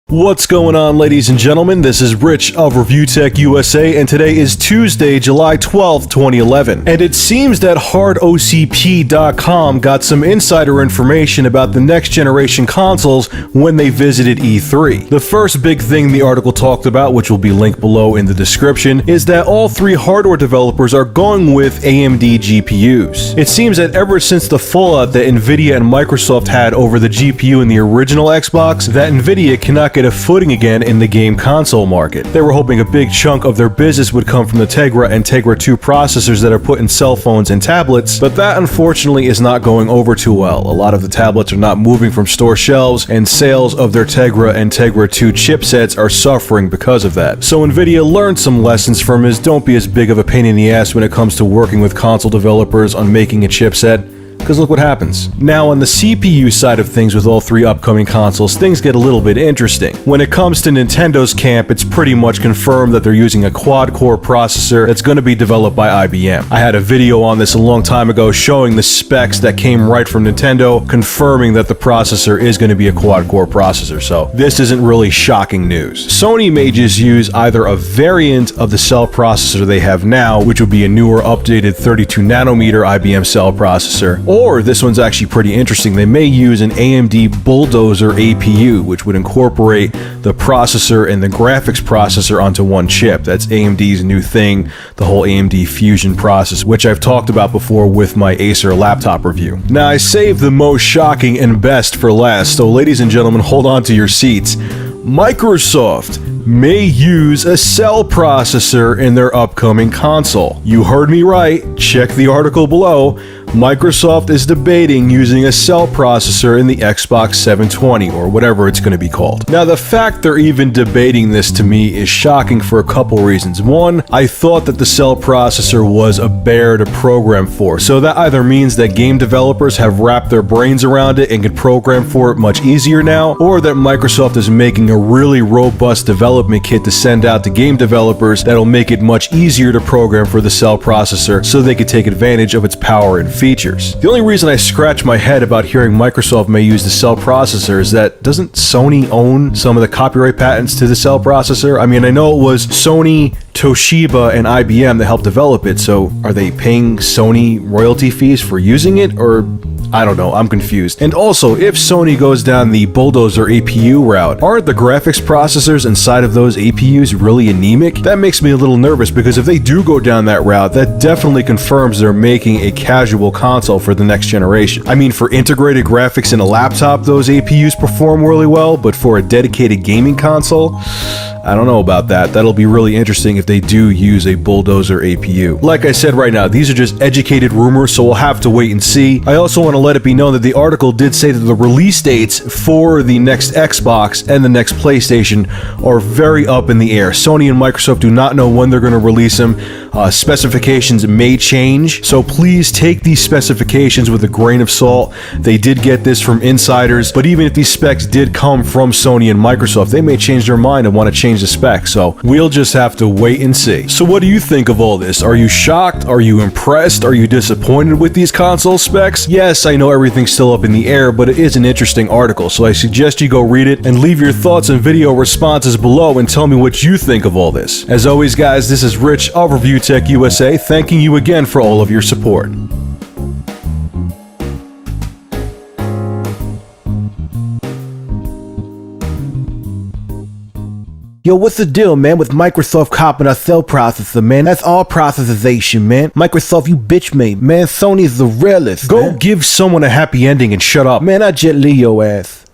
What's going on, ladies and gentlemen? This is Rich of Review Tech USA, and today is Tuesday, July 12th, 2011. And it seems that HardOCP.com got some insider information about the next generation consoles when they visited E3. The first big thing the article talked about, which will be linked below in the description, is that all three hardware developers are going with AMD GPUs. It seems that ever since the fallout that Nvidia and Microsoft had over the GPU in the original Xbox, that Nvidia cannot get a footing again in the game console market. They were hoping a big chunk of their business would come from the Tegra and Tegra 2 processors that are put in cell phones and tablets, but that unfortunately is not going over too well. A lot of the tablets are not moving from store shelves, and sales of their Tegra and Tegra 2 chipsets are suffering because of that. So Nvidia learned some lessons from his don't be as big of a pain in the ass when it comes to working with console developers on making a chipset. Because look what happens. Now, on the CPU side of things with all three upcoming consoles, things get a little bit interesting. When it comes to Nintendo's camp, it's pretty much confirmed that they're using a quad-core processor that's going to be developed by IBM. I had a video on this a long time ago showing the specs that came right from Nintendo, confirming that the processor is going to be a quad-core processor, so this isn't really shocking news. Sony may just use either a variant of the cell processor they have now, which would be a newer, updated 32nm IBM cell processor, or this one's actually pretty interesting. They may use an AMD Bulldozer APU, which would incorporate the processor and the graphics processor onto one chip. That's AMD's new thing, the whole AMD Fusion process, which I've talked about before with my Acer laptop review. Now, I saved the most shocking and best for last, so ladies and gentlemen, hold on to your seats. Microsoft may use a cell processor in their upcoming console. You heard me right, check the article below. Microsoft is debating using a cell processor in the Xbox 720, or whatever it's going to be called. Now, the fact they're even debating this to me is shocking for a couple reasons. One, I thought that the cell processor was a bear to program for, so that either means that game developers have wrapped their brains around it and can program for it much easier now, or that Microsoft is making a really robust development kit to send out to game developers that'll make it much easier to program for the cell processor so they could take advantage of its power and features. The only reason I scratch my head about hearing Microsoft may use the cell processor is that doesn't Sony own some of the copyright patents to the cell processor? I mean, I know it was Sony, Toshiba, and IBM that helped develop it, so are they paying Sony royalty fees for using it, or I don't know, I'm confused. And also, if Sony goes down the Bulldozer APU route, aren't the graphics processors inside of those APUs really anemic? That makes me a little nervous, because if they do go down that route, that definitely confirms they're making a casual console for the next generation. I mean, for integrated graphics in a laptop, those APUs perform really well, but for a dedicated gaming console, I don't know about that. That'll be really interesting if they do use a Bulldozer APU. Like I said right now, these are just educated rumors, so we'll have to wait and see. I also want to let it be known that the article did say that the release dates for the next Xbox and the next PlayStation are very up in the air. Sony and Microsoft do not know when they're going to release them. Specifications may change, so please take these specifications with a grain of salt. They did get this from insiders, but even if these specs did come from Sony and Microsoft, they may change their mind and want to change the specs, so we'll just have to wait and see. So what do you think of all this? Are you shocked? Are you impressed? Are you disappointed with these console specs? Yes, I know everything's still up in the air, but it is an interesting article, so I suggest you go read it and leave your thoughts and video responses below and tell me what you think of all this. As always, guys, this is Rich of Review Tech USA, thanking you again for all of your support. Yo, what's the deal, man, with Microsoft copping a cell processor, man? That's all processization, man. Microsoft, you bitch made, man. Sony's the realest, Go man. give someone a happy ending and shut up. Man, I jet Leo ass.